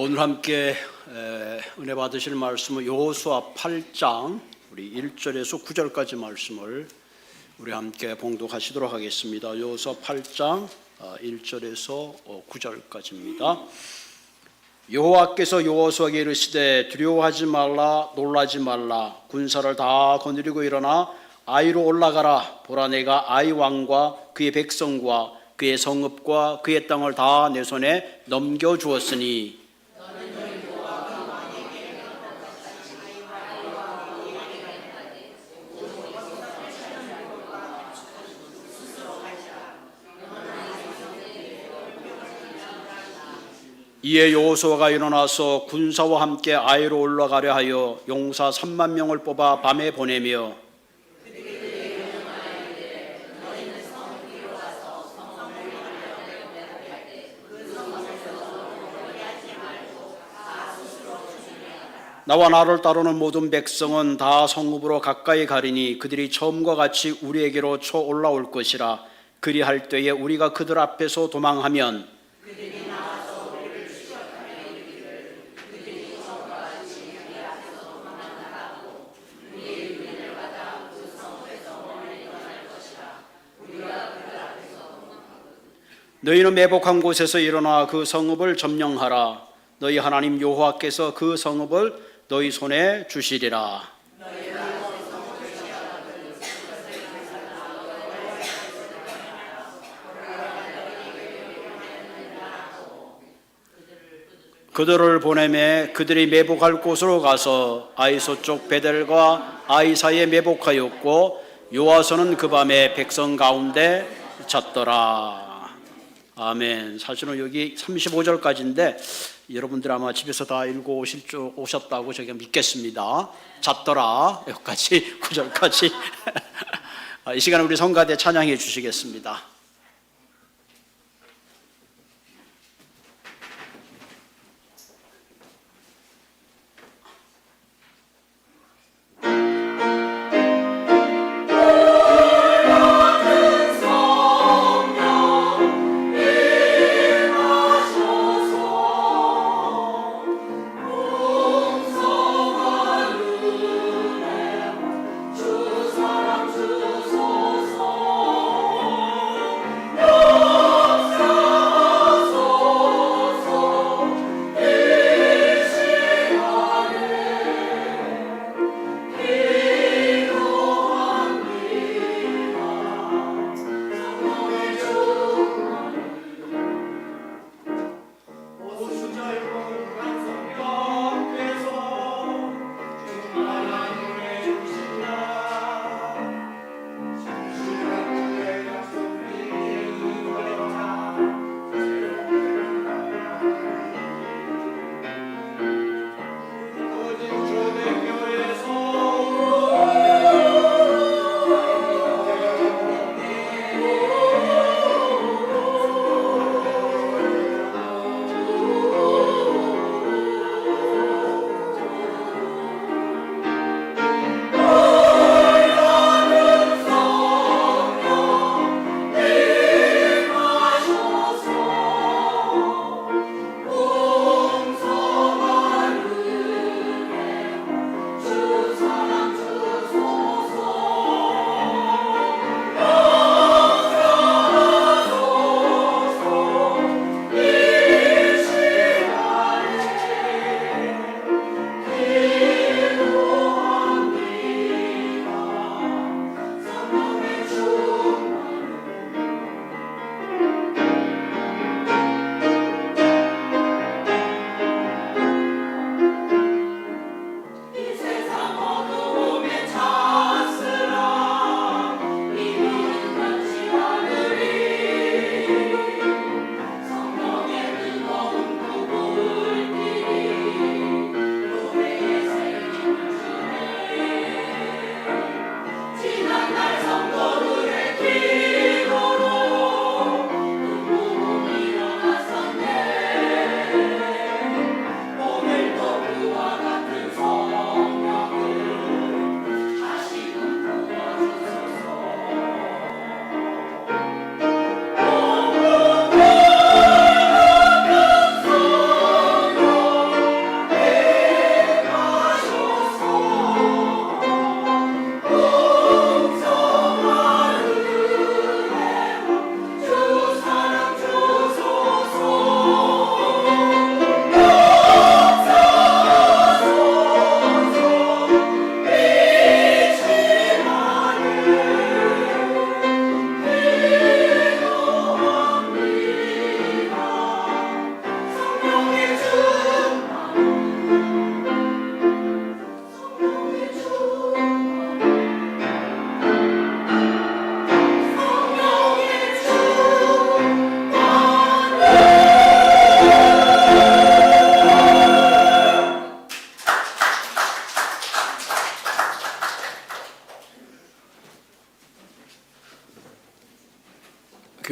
오늘 함께 은혜 받으실 말씀은 여호수아 8장 우리 1절에서 9절까지 말씀을 우리 함께 봉독하시도록 하겠습니다. 여호수아 8장 1절에서 9절까지입니다. 여호와께서 여호수아에게 이르시되 두려워하지 말라 놀라지 말라 군사를 다 거느리고 일어나 아이로 올라가라. 보라 내가 아이 왕과 그의 백성과 그의 성읍과 그의 땅을 다 내 손에 넘겨주었으니 이에 여호수아가 일어나서 군사와 함께 아이로 올라가려 하여 용사 3만 명을 뽑아 밤에 보내며 나와 나를 따르는 모든 백성은 다 성읍으로 가까이 가리니 그들이 처음과 같이 우리에게로 쳐 올라올 것이라. 그리할 때에 우리가 그들 앞에서 도망하면 너희는 매복한 곳에서 일어나 그 성읍을 점령하라. 너희 하나님 여호와께서 그 성읍을 너희 손에 주시리라. 그들을 보내매 그들이 매복할 곳으로 가서 아이 서쪽 베델과 아이 사이에 매복하였고 요아서는 그 밤에 백성 가운데 잤더라. 아멘. 사실은 여기 35절까지인데 여러분들 아마 집에서 다 읽고 오셨다고 제가 믿겠습니다. 잤더라. 여기까지 9절까지 이 시간에 우리 성가대 찬양해 주시겠습니다.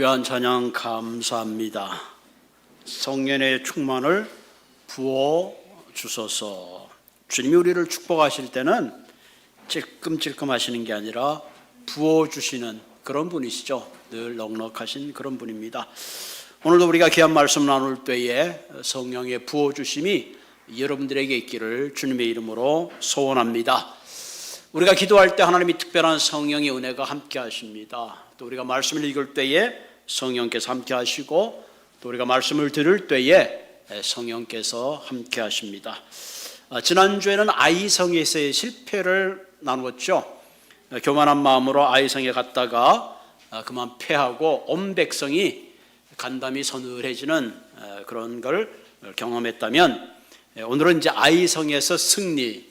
귀한 찬양 감사합니다. 성령의 충만을 부어 주소서. 주님이 우리를 축복하실 때는 찔끔찔끔 하시는 게 아니라 부어 주시는 그런 분이시죠. 늘 넉넉하신 그런 분입니다. 오늘도 우리가 귀한 말씀 나눌 때에 성령의 부어 주심이 여러분들에게 있기를 주님의 이름으로 소원합니다. 우리가 기도할 때 하나님이 특별한 성령의 은혜가 함께 하십니다. 또 우리가 말씀을 읽을 때에 성령께서 함께 하시고, 또 우리가 말씀을 들을 때에 성령께서 함께 하십니다. 지난주에는 아이성에서의 실패를 나누었죠. 교만한 마음으로 아이성에 갔다가 그만 패하고 온 백성이 간담이 서늘해지는 그런 걸 경험했다면, 오늘은 이제 아이성에서 승리,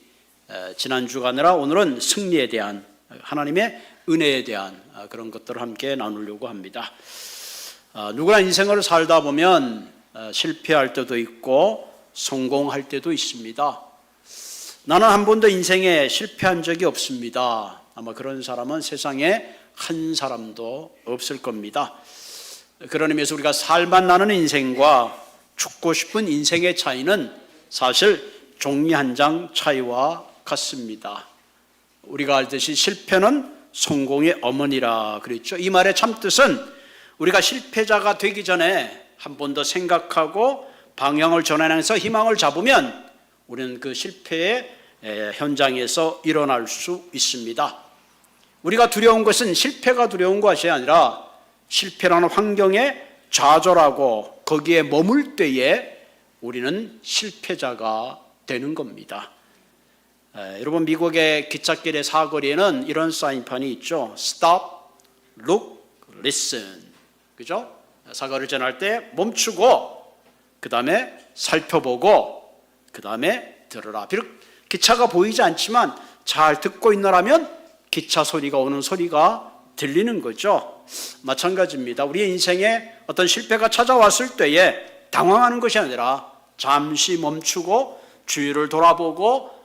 지난 주간이라 오늘은 승리에 대한, 하나님의 은혜에 대한 그런 것들을 함께 나누려고 합니다. 누구나 인생을 살다 보면 실패할 때도 있고 성공할 때도 있습니다. 나는 한 번도 인생에 실패한 적이 없습니다. 아마 그런 사람은 세상에 한 사람도 없을 겁니다. 그런 의미에서 우리가 살만 나는 인생과 죽고 싶은 인생의 차이는 사실 종이 한 장 차이와 같습니다. 우리가 알듯이 실패는 성공의 어머니라 그랬죠. 이 말의 참뜻은 우리가 실패자가 되기 전에 한 번 더 생각하고 방향을 전환해서 희망을 잡으면 우리는 그 실패의 현장에서 일어날 수 있습니다. 우리가 두려운 것은 실패가 두려운 것이 아니라 실패라는 환경에 좌절하고 거기에 머물 때에 우리는 실패자가 되는 겁니다. 여러분, 미국의 기찻길의 사거리에는 이런 사인판이 있죠. Stop, look, listen. 그죠? 사거리를 지날 때 멈추고, 그 다음에 살펴보고, 그 다음에 들으라. 비록 기차가 보이지 않지만 잘 듣고 있노라면 기차 소리가 오는 소리가 들리는 거죠. 마찬가지입니다. 우리의 인생에 어떤 실패가 찾아왔을 때에 당황하는 것이 아니라 잠시 멈추고 주위를 돌아보고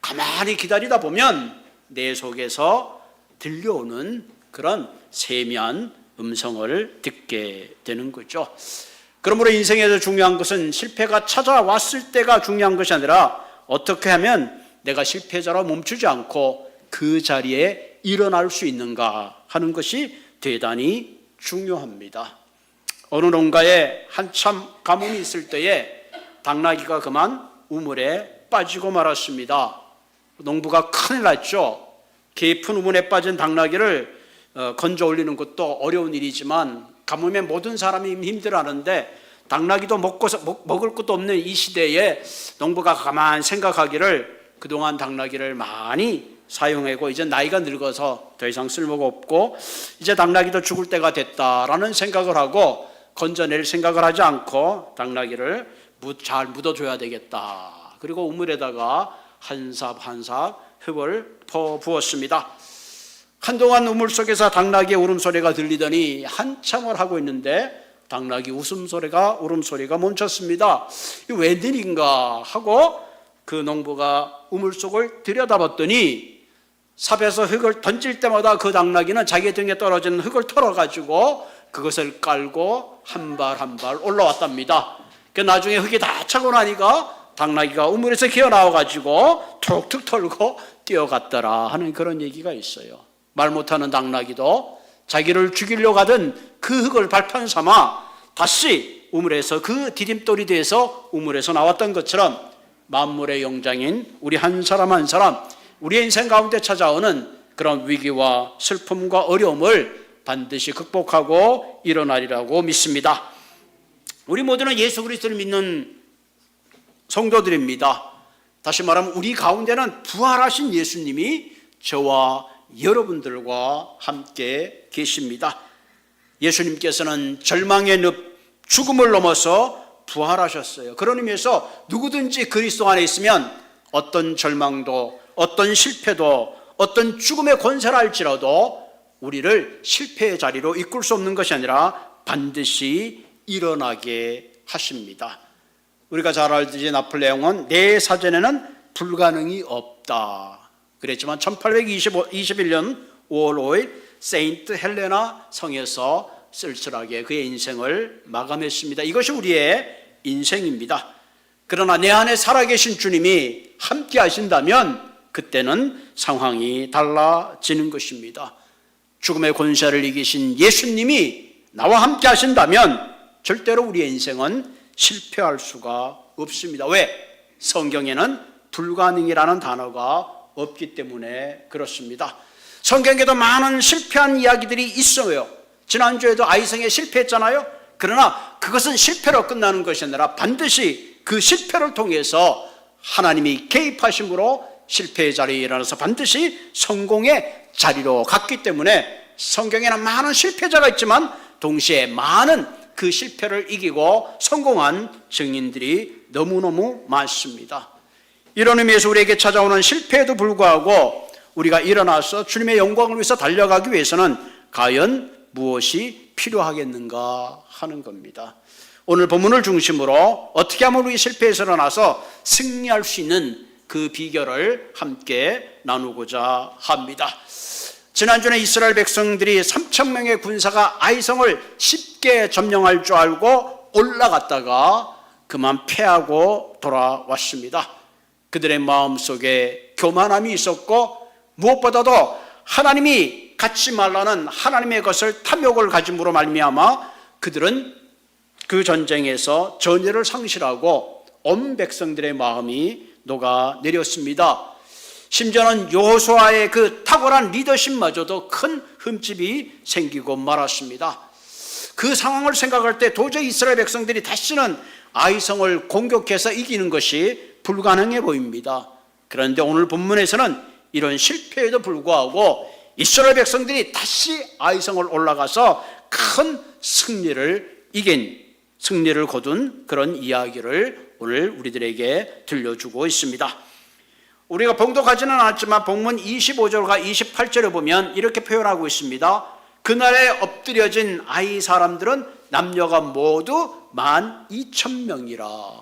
가만히 기다리다 보면 내 속에서 들려오는 그런 세미한 음성을 듣게 되는 거죠. 그러므로 인생에서 중요한 것은 실패가 찾아왔을 때가 중요한 것이 아니라 어떻게 하면 내가 실패자로 멈추지 않고 그 자리에 일어날 수 있는가 하는 것이 대단히 중요합니다. 어느 농가에 한참 가뭄이 있을 때에 당나귀가 그만 우물에 빠지고 말았습니다. 농부가 큰일 났죠. 깊은 우물에 빠진 당나귀를 건져 올리는 것도 어려운 일이지만 가뭄에 모든 사람이 힘들어하는데 당나귀도 먹을 것도 없는 이 시대에 농부가 가만 생각하기를 그동안 당나귀를 많이 사용하고 이제 나이가 늙어서 더 이상 쓸모가 없고 이제 당나귀도 죽을 때가 됐다라는 생각을 하고 건져낼 생각을 하지 않고 당나귀를 잘 묻어줘야 되겠다. 그리고 우물에다가 한 삽 한 삽 흙을 퍼부었습니다. 한동안 우물 속에서 당나귀의 울음소리가 들리더니 한참을 하고 있는데 당나귀 울음소리가 멈췄습니다. 이거 웬일인가 하고 그 농부가 우물 속을 들여다봤더니 삽에서 흙을 던질 때마다 그 당나귀는 자기 등에 떨어지는 흙을 털어가지고 그것을 깔고 한 발 한 발 올라왔답니다. 나중에 흙이 다 차고 나니까 당나귀가 우물에서 기어나와가지고 툭툭 털고 뛰어갔더라 하는 그런 얘기가 있어요. 말 못하는 당나귀도 자기를 죽이려고 하던 그 흙을 발판 삼아 다시 우물에서 그 디딤돌이 돼서 우물에서 나왔던 것처럼 만물의 영장인 우리 한 사람 한 사람, 우리의 인생 가운데 찾아오는 그런 위기와 슬픔과 어려움을 반드시 극복하고 일어나리라고 믿습니다. 우리 모두는 예수 그리스도를 믿는 성도들입니다. 다시 말하면 우리 가운데는 부활하신 예수님이 저와 여러분들과 함께 계십니다. 예수님께서는 절망의 늪, 죽음을 넘어서 부활하셨어요. 그런 의미에서 누구든지 그리스도 안에 있으면 어떤 절망도, 어떤 실패도, 어떤 죽음의 권세라 할지라도 우리를 실패의 자리로 이끌 수 없는 것이 아니라 반드시 일어나게 하십니다. 우리가 잘 알듯이 나폴레옹은 내 사전에는 불가능이 없다 그랬지만 1821년 5월 5일 세인트 헬레나 성에서 쓸쓸하게 그의 인생을 마감했습니다. 이것이 우리의 인생입니다. 그러나 내 안에 살아계신 주님이 함께 하신다면 그때는 상황이 달라지는 것입니다. 죽음의 권세를 이기신 예수님이 나와 함께 하신다면 절대로 우리의 인생은 실패할 수가 없습니다. 왜? 성경에는 불가능이라는 단어가 없기 때문에 그렇습니다. 성경에도 많은 실패한 이야기들이 있어요. 지난주에도 아이성에 실패했잖아요. 그러나 그것은 실패로 끝나는 것이 아니라 반드시 그 실패를 통해서 하나님이 개입하심으로 실패의 자리에 일어나서 반드시 성공의 자리로 갔기 때문에 성경에는 많은 실패자가 있지만 동시에 많은 그 실패를 이기고 성공한 증인들이 너무너무 많습니다. 이런 의미에서 우리에게 찾아오는 실패에도 불구하고 우리가 일어나서 주님의 영광을 위해서 달려가기 위해서는 과연 무엇이 필요하겠는가 하는 겁니다. 오늘 본문을 중심으로 어떻게 하면 우리 실패에서 일어나서 승리할 수 있는 그 비결을 함께 나누고자 합니다. 지난주에 이스라엘 백성들이 3,000명의 군사가 아이성을 쉽게 점령할 줄 알고 올라갔다가 그만 패하고 돌아왔습니다. 그들의 마음속에 교만함이 있었고 무엇보다도 하나님이 갖지 말라는 하나님의 것을 탐욕을 가짐으로 말미암아 그들은 그 전쟁에서 전열을 상실하고 온 백성들의 마음이 녹아내렸습니다. 심지어는 여호수아의 그 탁월한 리더십마저도 큰 흠집이 생기고 말았습니다. 그 상황을 생각할 때 도저히 이스라엘 백성들이 다시는 아이성을 공격해서 이기는 것이 불가능해 보입니다. 그런데 오늘 본문에서는 이런 실패에도 불구하고 이스라엘 백성들이 다시 아이성을 올라가서 큰 승리를 거둔 그런 이야기를 오늘 우리들에게 들려주고 있습니다. 우리가 봉독하지는 않았지만 본문 25절과 28절에 보면 이렇게 표현하고 있습니다. 그날에 엎드려진 아이 사람들은 남녀가 모두 12,000명이라.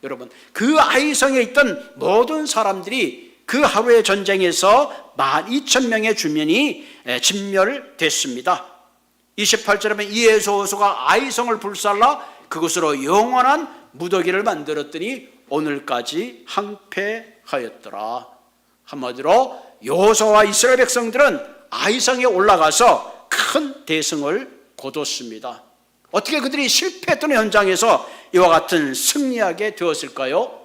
여러분, 그 아이성에 있던 모든 사람들이 그 하루의 전쟁에서 12,000명의 주민이 진멸됐습니다. 28절에 보면 이에 여호수아가 아이성을 불살라 그곳으로 영원한 무더기를 만들었더니 오늘까지 항폐하였더라. 한마디로 여호수아와 이스라엘 백성들은 아이성에 올라가서 큰 대승을 거뒀습니다. 어떻게 그들이 실패했던 현장에서 이와 같은 승리하게 되었을까요?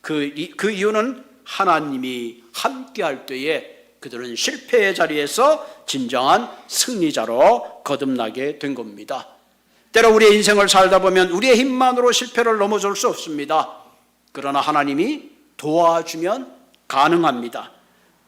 그 이유는 하나님이 함께할 때에 그들은 실패의 자리에서 진정한 승리자로 거듭나게 된 겁니다. 때로 우리의 인생을 살다 보면 우리의 힘만으로 실패를 넘어설 수 없습니다. 그러나 하나님이 도와주면 가능합니다.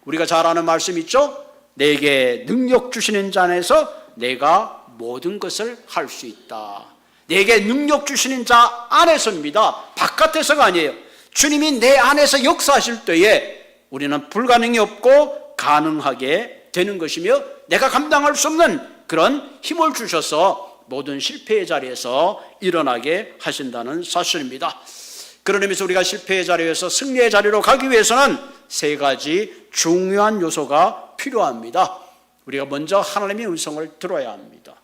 우리가 잘 아는 말씀 있죠? 내게 능력 주시는 자 안에서 내가 모든 것을 할 수 있다. 내게 능력 주시는 자 안에서입니다. 바깥에서가 아니에요. 주님이 내 안에서 역사하실 때에 우리는 불가능이 없고 가능하게 되는 것이며 내가 감당할 수 없는 그런 힘을 주셔서 모든 실패의 자리에서 일어나게 하신다는 사실입니다. 그런 의미에서 우리가 실패의 자리에서 승리의 자리로 가기 위해서는 세 가지 중요한 요소가 필요합니다. 우리가 먼저 하나님의 음성을 들어야 합니다.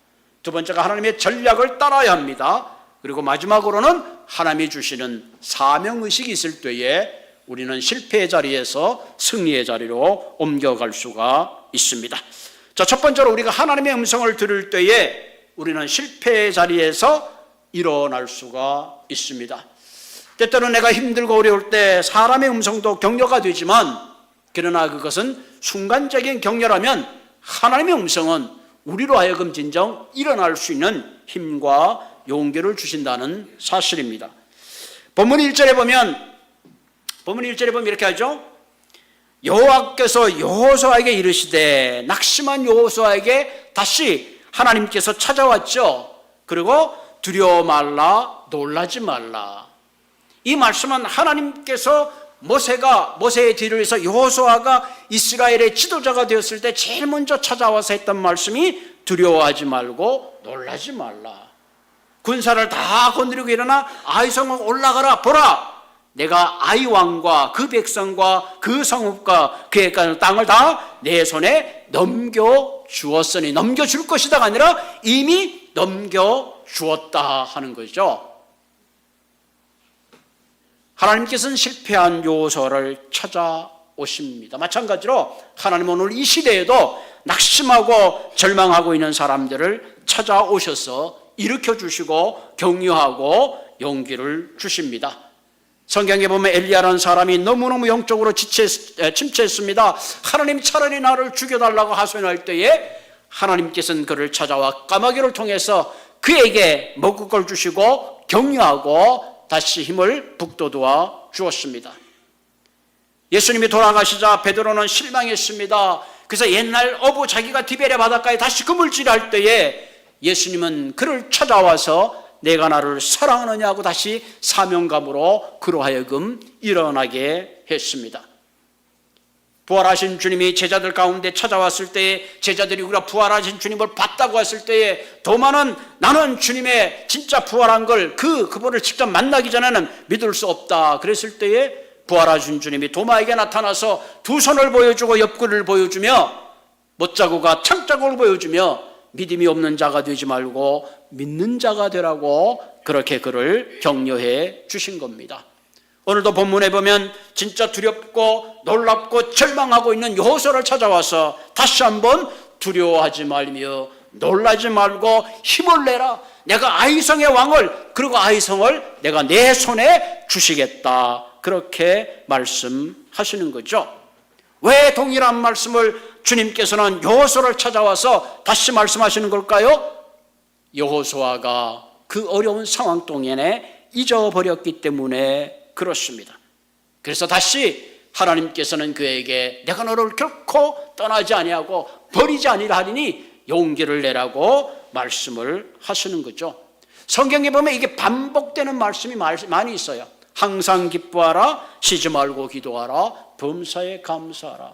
두 번째가 하나님의 전략을 따라야 합니다. 그리고 마지막으로는 하나님이 주시는 사명의식이 있을 때에 우리는 실패의 자리에서 승리의 자리로 옮겨갈 수가 있습니다. 자, 첫 번째로 우리가 하나님의 음성을 들을 때에 우리는 실패의 자리에서 일어날 수가 있습니다. 때때로 내가 힘들고 어려울 때 사람의 음성도 격려가 되지만 그러나 그것은 순간적인 격려라면 하나님의 음성은 우리로 하여금 진정 일어날 수 있는 힘과 용기를 주신다는 사실입니다. 본문 1절에 보면 이렇게 하죠. 여호와께서 여호수아에게 이르시되, 낙심한 여호수아에게 다시 하나님께서 찾아왔죠. 그리고 두려워 말라, 놀라지 말라. 이 말씀은 하나님께서 모세의 뒤를 해서 여호수아가 이스라엘의 지도자가 되었을 때 제일 먼저 찾아와서 했던 말씀이 두려워하지 말고 놀라지 말라. 군사를 다 거느리고 일어나 아이성을 올라가라. 보라, 내가 아이 왕과 그 백성과 그 성읍과 그의 땅을 다 내 손에 넘겨주었으니, 넘겨줄 것이다가 아니라 이미 넘겨주었다 하는 거죠. 하나님께서는 실패한 요소를 찾아오십니다. 마찬가지로 하나님은 오늘 이 시대에도 낙심하고 절망하고 있는 사람들을 찾아오셔서 일으켜주시고 격려하고 용기를 주십니다. 성경에 보면 엘리야라는 사람이 너무너무 영적으로 침체했습니다. 하나님, 차라리 나를 죽여달라고 하소연할 때에 하나님께서는 그를 찾아와 까마귀를 통해서 그에게 먹을 걸 주시고 격려하고 다시 힘을 북돋워 주었습니다. 예수님이 돌아가시자 베드로는 실망했습니다. 그래서 옛날 어부 자기가 디베레 바닷가에 다시 그물질할 때에 예수님은 그를 찾아와서 내가 나를 사랑하느냐고 다시 사명감으로 그로 하여금 일어나게 했습니다. 부활하신 주님이 제자들 가운데 찾아왔을 때에 제자들이 우리가 부활하신 주님을 봤다고 했을 때에 도마는 나는 주님의 진짜 부활한 걸 그분을 직접 만나기 전에는 믿을 수 없다 그랬을 때에 부활하신 주님이 도마에게 나타나서 두 손을 보여주고 옆구리를 보여주며 못자국과 창자국을 보여주며 믿음이 없는 자가 되지 말고 믿는 자가 되라고 그렇게 그를 격려해 주신 겁니다. 오늘도 본문에 보면 진짜 두렵고 놀랍고 절망하고 있는 여호수아를 찾아와서 다시 한번 두려워하지 말며 놀라지 말고 힘을 내라. 내가 아이성의 왕을, 그리고 아이성을 내가 내 손에 주시겠다. 그렇게 말씀하시는 거죠. 왜 동일한 말씀을 주님께서는 여호수아를 찾아와서 다시 말씀하시는 걸까요? 여호수아가 그 어려운 상황 동안에 잊어버렸기 때문에 그렇습니다. 그래서 다시 하나님께서는 그에게 내가 너를 결코 떠나지 아니하고 버리지 아니라 하리니 용기를 내라고 말씀을 하시는 거죠. 성경에 보면 이게 반복되는 말씀이 많이 있어요. 항상 기뻐하라, 쉬지 말고 기도하라, 범사에 감사하라.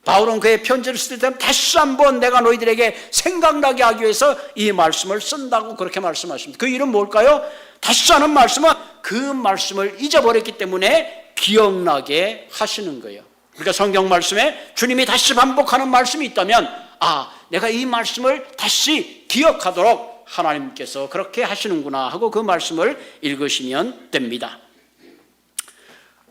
바울은 그의 편지를 쓸 때 다시 한번 내가 너희들에게 생각나게 하기 위해서 이 말씀을 쓴다고 그렇게 말씀하십니다. 그 이유는 뭘까요? 다시 하는 말씀은 그 말씀을 잊어버렸기 때문에 기억나게 하시는 거예요. 그러니까 성경 말씀에 주님이 다시 반복하는 말씀이 있다면 내가 이 말씀을 다시 기억하도록 하나님께서 그렇게 하시는구나 하고 그 말씀을 읽으시면 됩니다.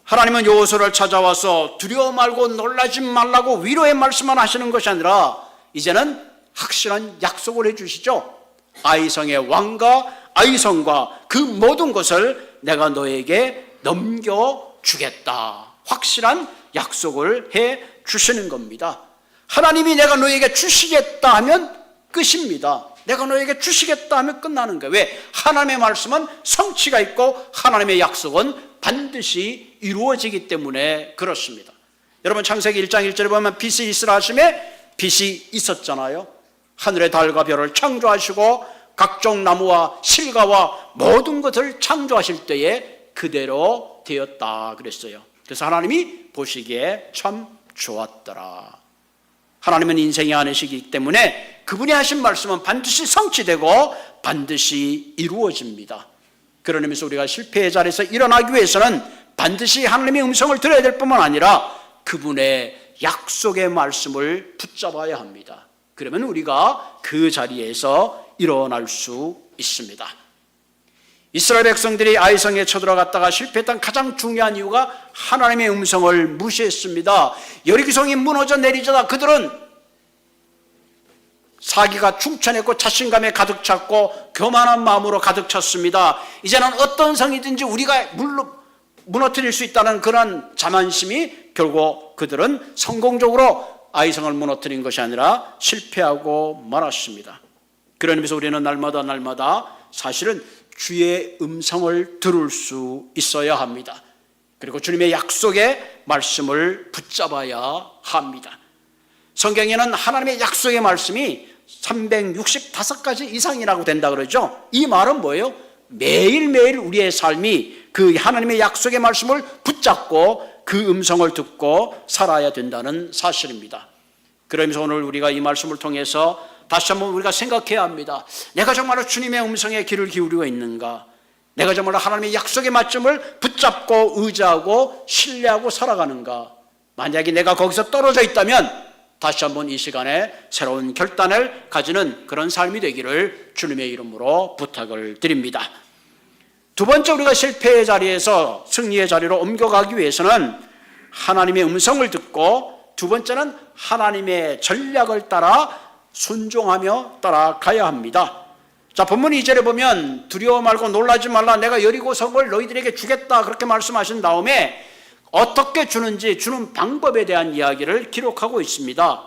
하나님은 여호수아를 찾아와서 두려워 말고 놀라지 말라고 위로의 말씀만 하시는 것이 아니라 이제는 확실한 약속을 해주시죠. 아이성의 왕과 아이성과 그 모든 것을 내가 너에게 넘겨주겠다. 확실한 약속을 해 주시는 겁니다. 하나님이 내가 너에게 주시겠다 하면 끝입니다. 내가 너에게 주시겠다 하면 끝나는 거예요. 왜? 하나님의 말씀은 성취가 있고 하나님의 약속은 반드시 이루어지기 때문에 그렇습니다. 여러분 창세기 1장 1절에 보면 빛이 있으라 하심에 빛이 있었잖아요. 하늘의 달과 별을 창조하시고 각종 나무와 실과와 모든 것을 창조하실 때에 그대로 되었다 그랬어요. 그래서 하나님이 보시기에 참 좋았더라. 하나님은 인생이 아니시기 때문에 그분이 하신 말씀은 반드시 성취되고 반드시 이루어집니다. 그런 의미에서 우리가 실패의 자리에서 일어나기 위해서는 반드시 하나님의 음성을 들어야 될 뿐만 아니라 그분의 약속의 말씀을 붙잡아야 합니다. 그러면 우리가 그 자리에서 일어날 수 있습니다. 이스라엘 백성들이 아이성에 쳐들어갔다가 실패했던 가장 중요한 이유가 하나님의 음성을 무시했습니다. 여리고성이 무너져 내리자다 그들은 사기가 충천했고 자신감에 가득 찼고 교만한 마음으로 가득 찼습니다. 이제는 어떤 성이든지 우리가 무너뜨릴 수 있다는 그런 자만심이 결국 그들은 성공적으로 아이성을 무너뜨린 것이 아니라 실패하고 말았습니다. 그런 의미에서 우리는 날마다 사실은 주의 음성을 들을 수 있어야 합니다. 그리고 주님의 약속의 말씀을 붙잡아야 합니다. 성경에는 하나님의 약속의 말씀이 365가지 이상이라고 된다 그러죠. 이 말은 뭐예요? 매일매일 우리의 삶이 그 하나님의 약속의 말씀을 붙잡고 그 음성을 듣고 살아야 된다는 사실입니다. 그러면서 오늘 우리가 이 말씀을 통해서 다시 한번 우리가 생각해야 합니다. 내가 정말로 주님의 음성에 귀를 기울이고 있는가? 내가 정말로 하나님의 약속의 말씀을 붙잡고 의지하고 신뢰하고 살아가는가? 만약에 내가 거기서 떨어져 있다면 다시 한번 이 시간에 새로운 결단을 가지는 그런 삶이 되기를 주님의 이름으로 부탁을 드립니다. 두 번째, 우리가 실패의 자리에서 승리의 자리로 옮겨가기 위해서는 하나님의 음성을 듣고, 두 번째는 하나님의 전략을 따라 순종하며 따라가야 합니다. 자, 본문 2절에 보면 두려워 말고 놀라지 말라, 내가 여리고 성을 너희들에게 주겠다, 그렇게 말씀하신 다음에 어떻게 주는지, 주는 방법에 대한 이야기를 기록하고 있습니다.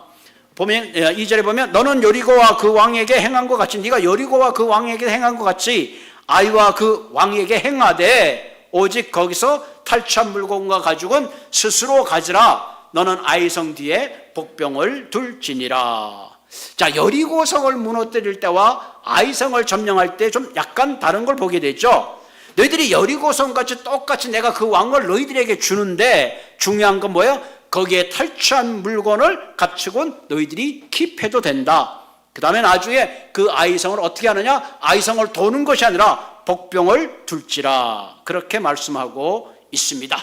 보면 2절에 보면 너는 여리고와 그 왕에게 행한 것 같이, 네가 여리고와 그 왕에게 행한 것 같이 아이와 그 왕에게 행하되 오직 거기서 탈취한 물건과 가죽은 스스로 가지라. 너는 아이성 뒤에 복병을 둘지니라. 자, 여리고성을 무너뜨릴 때와 아이성을 점령할 때 좀 약간 다른 걸 보게 되죠. 너희들이 여리고성 같이 똑같이 내가 그 왕을 너희들에게 주는데 중요한 건 뭐예요? 거기에 탈취한 물건을 갖추곤 너희들이 킵해도 된다. 그 다음에 나중에 그 아이성을 어떻게 하느냐? 아이성을 도는 것이 아니라 복병을 둘지라, 그렇게 말씀하고 있습니다.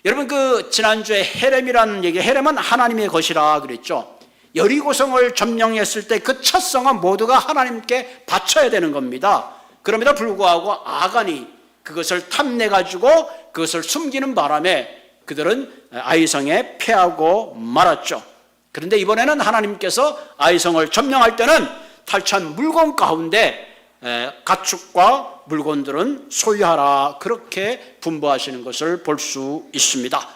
여러분, 그 지난주에 헤렘이라는 얘기, 헤렘은 하나님의 것이라 그랬죠. 여리고성을 점령했을 때 그 첫 성은 모두가 하나님께 바쳐야 되는 겁니다. 그럼에도 불구하고 아간이 그것을 탐내가지고 그것을 숨기는 바람에 그들은 아이성에 패하고 말았죠. 그런데 이번에는 하나님께서 아이성을 점령할 때는 탈취한 물건 가운데 가축과 물건들은 소유하라, 그렇게 분부하시는 것을 볼 수 있습니다.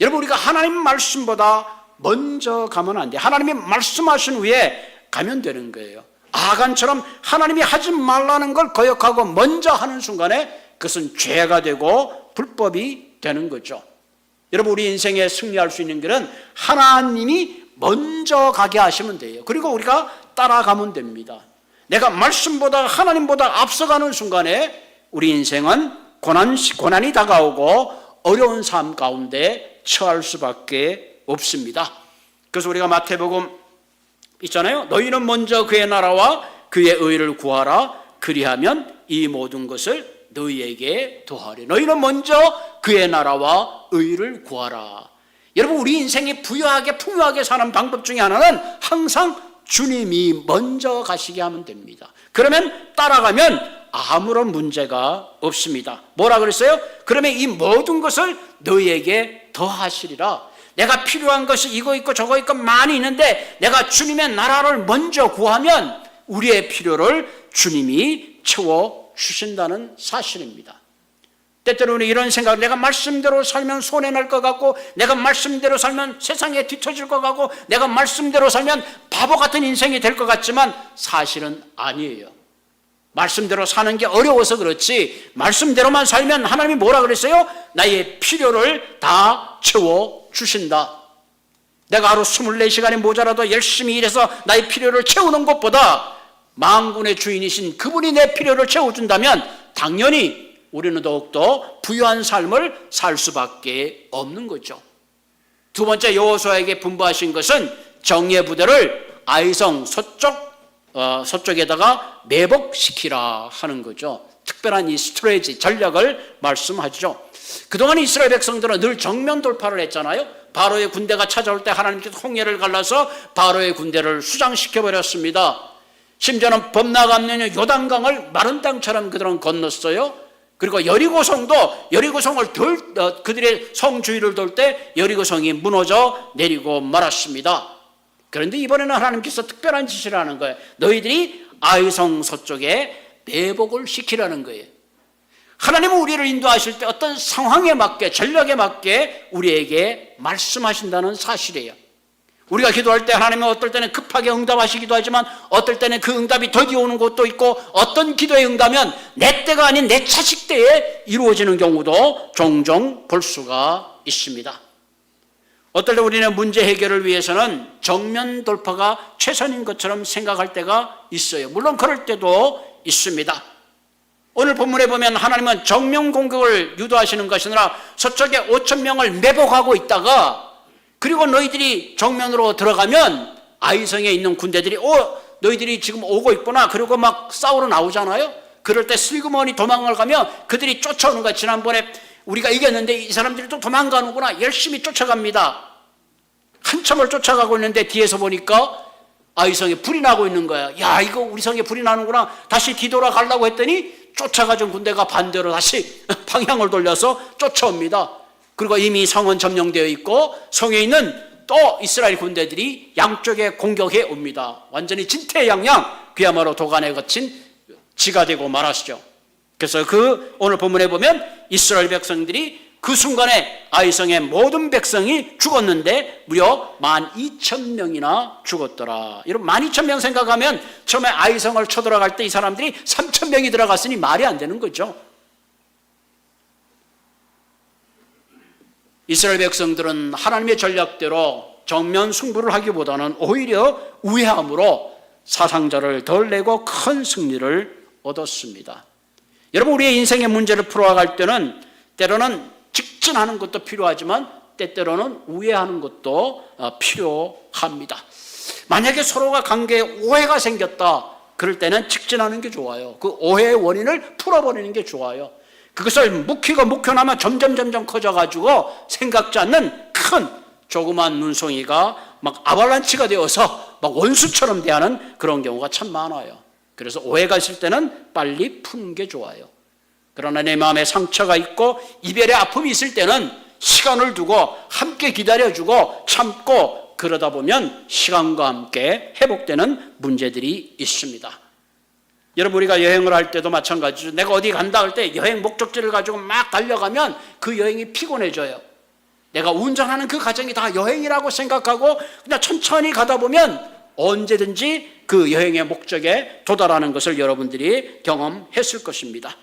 여러분, 우리가 하나님 말씀보다 먼저 가면 안 돼요. 하나님이 말씀하신 후에 가면 되는 거예요. 아간처럼 하나님이 하지 말라는 걸 거역하고 먼저 하는 순간에 그것은 죄가 되고 불법이 되는 거죠. 여러분, 우리 인생에 승리할 수 있는 길은 하나님이 먼저 가게 하시면 돼요. 그리고 우리가 따라가면 됩니다. 내가 말씀보다 하나님보다 앞서가는 순간에 우리 인생은 고난이 다가오고 어려운 삶 가운데 처할 수밖에 없습니다. 그래서 우리가 마태복음 있잖아요. 너희는 먼저 그의 나라와 그의 의를 구하라. 그리하면 이 모든 것을 너희에게 더하리. 너희는 먼저 그의 나라와 의를 구하라. 여러분, 우리 인생이 부유하게 풍요하게 사는 방법 중에 하나는 항상 주님이 먼저 가시게 하면 됩니다. 그러면 따라가면 아무런 문제가 없습니다. 뭐라 그랬어요? 그러면 이 모든 것을 너희에게 더하시리라. 내가 필요한 것이 이거 있고 저거 있고 많이 있는데 내가 주님의 나라를 먼저 구하면 우리의 필요를 주님이 채워주신다는 사실입니다. 때때로는 이런 생각, 내가 말씀대로 살면 손해날 것 같고, 내가 말씀대로 살면 세상에 뒤처질 것 같고, 내가 말씀대로 살면 바보 같은 인생이 될 것 같지만 사실은 아니에요. 말씀대로 사는 게 어려워서 그렇지, 말씀대로만 살면 하나님이 뭐라 그랬어요? 나의 필요를 다 채워주신다. 내가 하루 24시간이 모자라도 열심히 일해서 나의 필요를 채우는 것보다 만군의 주인이신 그분이 내 필요를 채워준다면 당연히 우리는 더욱더 부유한 삶을 살 수밖에 없는 거죠. 두 번째, 여호수아에게 분부하신 것은 정예 부대를 아이성 서쪽에다가 매복시키라 하는 거죠. 특별한 이 스트레이지, 전략을 말씀하죠. 그동안 이스라엘 백성들은 늘 정면 돌파를 했잖아요. 바로의 군대가 찾아올 때 하나님께서 홍해를 갈라서 바로의 군대를 수장시켜버렸습니다. 심지어는 범나감는 요단강을 마른 땅처럼 그들은 건넜어요. 그리고 여리고성도 여리고성을 그들의 성 주위를 돌 때 여리고성이 무너져 내리고 말았습니다. 그런데 이번에는 하나님께서 특별한 지시를 하는 거예요. 너희들이 아이성 서쪽에 매복을 시키라는 거예요. 하나님은 우리를 인도하실 때 어떤 상황에 맞게, 전략에 맞게 우리에게 말씀하신다는 사실이에요. 우리가 기도할 때 하나님은 어떨 때는 급하게 응답하시기도 하지만 어떨 때는 그 응답이 더디 오는 것도 있고, 어떤 기도의 응답은 내 때가 아닌 내 차식 때에 이루어지는 경우도 종종 볼 수가 있습니다. 어떨 때 우리는 문제 해결을 위해서는 정면 돌파가 최선인 것처럼 생각할 때가 있어요. 물론 그럴 때도 있습니다. 오늘 본문에 보면 하나님은 정면 공격을 유도하시는 것이 아니라 서쪽에 5,000명을 매복하고 있다가, 그리고 너희들이 정면으로 들어가면 아이성에 있는 군대들이 너희들이 지금 오고 있구나, 그리고 막 싸우러 나오잖아요. 그럴 때 슬그머니 도망을 가면 그들이 쫓아오는 거야. 지난번에 우리가 이겼는데 이 사람들이 또 도망가는구나, 열심히 쫓아갑니다. 한참을 쫓아가고 있는데 뒤에서 보니까 아이성에 불이 나고 있는 거야. 야, 이거 우리 성에 불이 나는구나. 다시 뒤돌아가려고 했더니 쫓아가준 군대가 반대로 다시 방향을 돌려서 쫓아옵니다. 그리고 이미 성은 점령되어 있고 성에 있는 또 이스라엘 군대들이 양쪽에 공격해 옵니다. 완전히 진퇴양양, 그야말로 도간에 거친 지가 되고 말았죠. 그래서 오늘 본문에 보면 이스라엘 백성들이 그 순간에 아이성의 모든 백성이 죽었는데 무려 12,000명이나 죽었더라. 여러분 12,000명 생각하면 처음에 아이성을 쳐들어갈 때 이 사람들이 3,000명이 들어갔으니 말이 안 되는 거죠. 이스라엘 백성들은 하나님의 전략대로 정면 승부를 하기보다는 오히려 우회함으로 사상자를 덜 내고 큰 승리를 얻었습니다. 여러분 우리의 인생의 문제를 풀어갈 때는 때로는 직진하는 것도 필요하지만 때때로는 우회하는 것도 필요합니다. 만약에 서로가 관계에 오해가 생겼다, 그럴 때는 직진하는 게 좋아요. 그 오해의 원인을 풀어버리는 게 좋아요. 그것을 묵혀나면 점점 커져가지고 생각지 않는 큰 조그만 눈송이가 막 아발란치가 되어서 막 원수처럼 대하는 그런 경우가 참 많아요. 그래서 오해가 있을 때는 빨리 푸는 게 좋아요. 그러나 내 마음에 상처가 있고 이별의 아픔이 있을 때는 시간을 두고 함께 기다려주고 참고 그러다 보면 시간과 함께 회복되는 문제들이 있습니다. 여러분 우리가 여행을 할 때도 마찬가지죠. 내가 어디 간다 할 때 여행 목적지를 가지고 막 달려가면 그 여행이 피곤해져요. 내가 운전하는 그 과정이 다 여행이라고 생각하고 그냥 천천히 가다 보면 언제든지 그 여행의 목적에 도달하는 것을 여러분들이 경험했을 것입니다.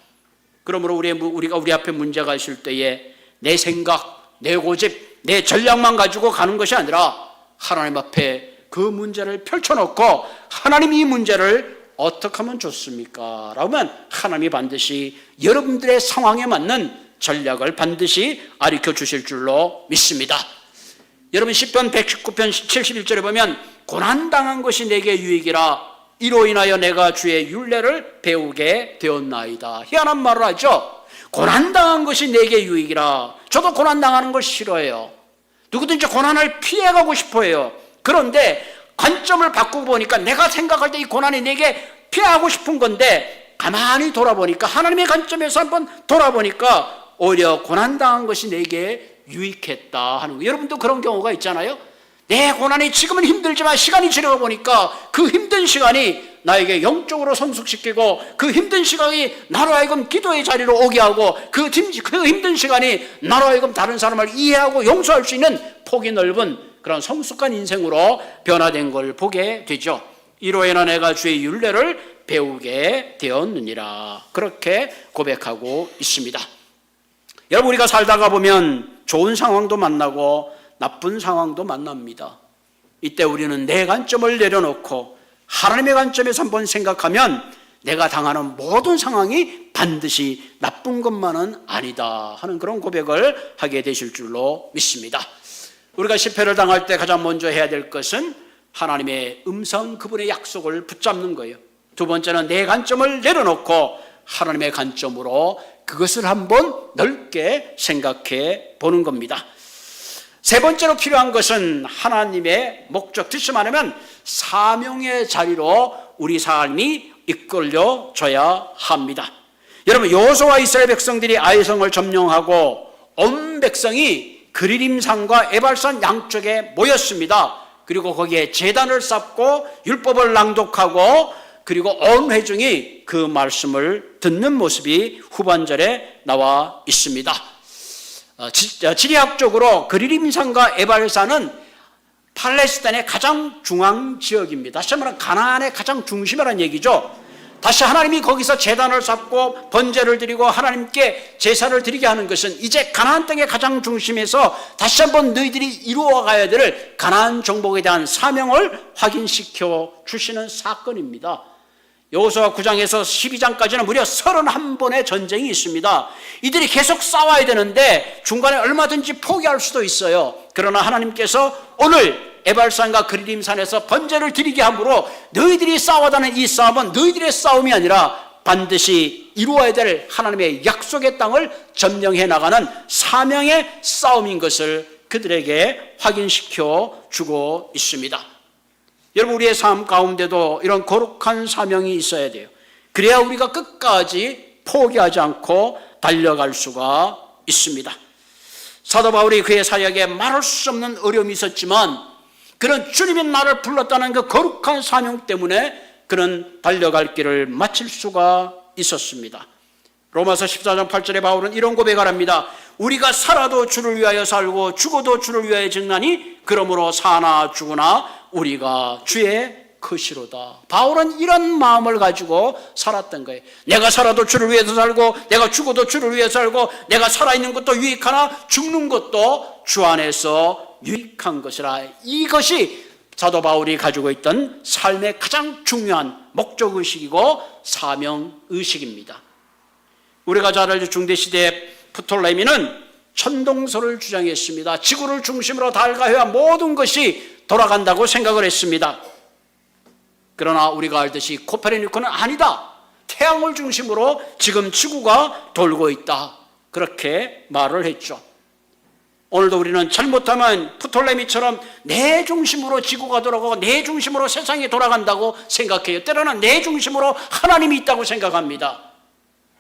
그러므로 우리가 우리 앞에 문제가 있을 때에 내 생각, 내 고집, 내 전략만 가지고 가는 것이 아니라 하나님 앞에 그 문제를 펼쳐놓고 하나님이 이 문제를 어떻게 하면 좋습니까? 라면 하나님이 반드시 여러분들의 상황에 맞는 전략을 반드시 가르쳐 주실 줄로 믿습니다. 여러분 시편 119편 71절에 보면 고난당한 것이 내게 유익이라 이로 인하여 내가 주의 율례를 배우게 되었나이다. 희한한 말을 하죠. 고난당한 것이 내게 유익이라. 저도 고난당하는 걸 싫어해요. 누구든지 고난을 피해가고 싶어해요. 그런데 관점을 바꾸고 보니까 내가 생각할 때 이 고난이 내게 피하고 싶은 건데 가만히 돌아보니까 하나님의 관점에서 한번 돌아보니까 오히려 고난당한 것이 내게 유익했다 하는 거예요. 여러분도 그런 경우가 있잖아요. 내 고난이 지금은 힘들지만 시간이 지나가 보니까 그 힘든 시간이 나에게 영적으로 성숙시키고 그 힘든 시간이 나로 하여금 기도의 자리로 오게 하고 그 힘든 시간이 나로 하여금 다른 사람을 이해하고 용서할 수 있는 폭이 넓은 그런 성숙한 인생으로 변화된 걸 보게 되죠. 이로 인하 내가 주의 율례를 배우게 되었느니라. 그렇게 고백하고 있습니다. 여러분 우리가 살다가 보면 좋은 상황도 만나고 나쁜 상황도 만납니다. 이때 우리는 내 관점을 내려놓고 하나님의 관점에서 한번 생각하면 내가 당하는 모든 상황이 반드시 나쁜 것만은 아니다 하는 그런 고백을 하게 되실 줄로 믿습니다. 우리가 실패를 당할 때 가장 먼저 해야 될 것은 하나님의 음성, 그분의 약속을 붙잡는 거예요. 두 번째는 내 관점을 내려놓고 하나님의 관점으로 그것을 한번 넓게 생각해 보는 겁니다. 세 번째로 필요한 것은 하나님의 목적, 뜻이 말하면 사명의 자리로 우리 삶이 이끌려져야 합니다. 여러분 여호수아와 이스라엘 백성들이 아이성을 점령하고 온 백성이 그리림산과 에발산 양쪽에 모였습니다. 그리고 거기에 제단을 쌓고 율법을 낭독하고 그리고 온 회중이 그 말씀을 듣는 모습이 후반절에 나와 있습니다. 지리학적으로 그리림산과 에발산은 팔레스타인의 가장 중앙 지역입니다. 다시 말하면 가나안의 가장 중심이라는 얘기죠. 다시 하나님이 거기서 제단을 쌓고 번제를 드리고 하나님께 제사를 드리게 하는 것은 이제 가나안 땅의 가장 중심에서 다시 한번 너희들이 이루어가야 될 가나안 정복에 대한 사명을 확인시켜 주시는 사건입니다. 여호수아 9장에서 12장까지는 무려 31번의 전쟁이 있습니다. 이들이 계속 싸워야 되는데 중간에 얼마든지 포기할 수도 있어요. 그러나 하나님께서 오늘 에발산과 그리림산에서 번제를 드리게 함으로 너희들이 싸워다는 이 싸움은 너희들의 싸움이 아니라 반드시 이루어야 될 하나님의 약속의 땅을 점령해 나가는 사명의 싸움인 것을 그들에게 확인시켜 주고 있습니다. 여러분, 우리의 삶 가운데도 이런 거룩한 사명이 있어야 돼요. 그래야 우리가 끝까지 포기하지 않고 달려갈 수가 있습니다. 사도 바울이 그의 사역에 말할 수 없는 어려움이 있었지만 그는 주님이 나를 불렀다는 그 거룩한 사명 때문에 그는 달려갈 길을 마칠 수가 있었습니다. 로마서 14장 8절에 바울은 이런 고백을 합니다. 우리가 살아도 주를 위하여 살고 죽어도 주를 위하여 죽나니 그러므로 사나 죽으나 우리가 주의 것이로다. 바울은 이런 마음을 가지고 살았던 거예요. 내가 살아도 주를 위해서 살고 내가 죽어도 주를 위해서 살고 내가 살아있는 것도 유익하나 죽는 것도 주 안에서 유익한 것이라. 이것이 사도 바울이 가지고 있던 삶의 가장 중요한 목적의식이고 사명의식입니다. 우리가 잘 알죠. 중대시대 프톨레미는 천동설을 주장했습니다. 지구를 중심으로 달과 해와 모든 것이 돌아간다고 생각을 했습니다. 그러나 우리가 알듯이 코페르니쿠스는 아니다. 태양을 중심으로 지금 지구가 돌고 있다. 그렇게 말을 했죠. 오늘도 우리는 잘못하면 프톨레미처럼 내 중심으로 지구가 돌아가고 내 중심으로 세상이 돌아간다고 생각해요. 때로는 내 중심으로 하나님이 있다고 생각합니다.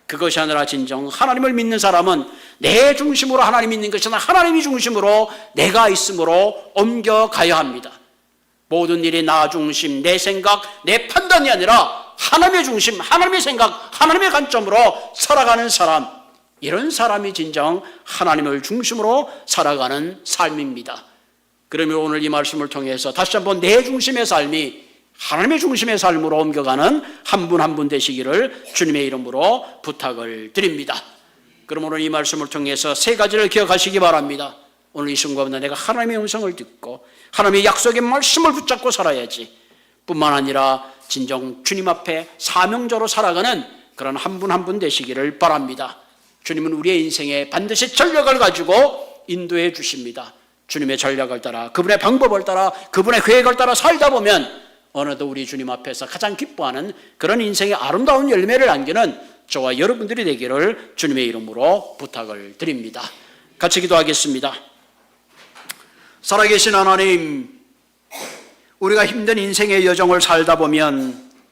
그것이 아니라 진정 하나님을 믿는 사람은 내 중심으로 하나님이 있는 것이 아니라 하나님이 중심으로 내가 있음으로 옮겨가야 합니다. 모든 일이 나 중심, 내 생각, 내 판단이 아니라 하나님의 중심, 하나님의 생각, 하나님의 관점으로 살아가는 사람, 이런 사람이 진정 하나님을 중심으로 살아가는 삶입니다. 그러면 오늘 이 말씀을 통해서 다시 한번 내 중심의 삶이 하나님의 중심의 삶으로 옮겨가는 한 분 한 분 되시기를 주님의 이름으로 부탁을 드립니다. 그러므로 이 말씀을 통해서 세 가지를 기억하시기 바랍니다. 오늘 이 순간에 내가 하나님의 음성을 듣고 하나님의 약속의 말씀을 붙잡고 살아야지, 뿐만 아니라 진정 주님 앞에 사명자로 살아가는 그런 한 분 한 분 되시기를 바랍니다. 주님은 우리의 인생에 반드시 전략을 가지고 인도해 주십니다. 주님의 전략을 따라, 그분의 방법을 따라, 그분의 계획을 따라 살다 보면 어느덧 우리 주님 앞에서 가장 기뻐하는 그런 인생의 아름다운 열매를 안기는 저와 여러분들이 되기를 주님의 이름으로 부탁을 드립니다. 같이 기도하겠습니다. 살아계신 하나님, 우리가 힘든 인생의 여정을 살다 보면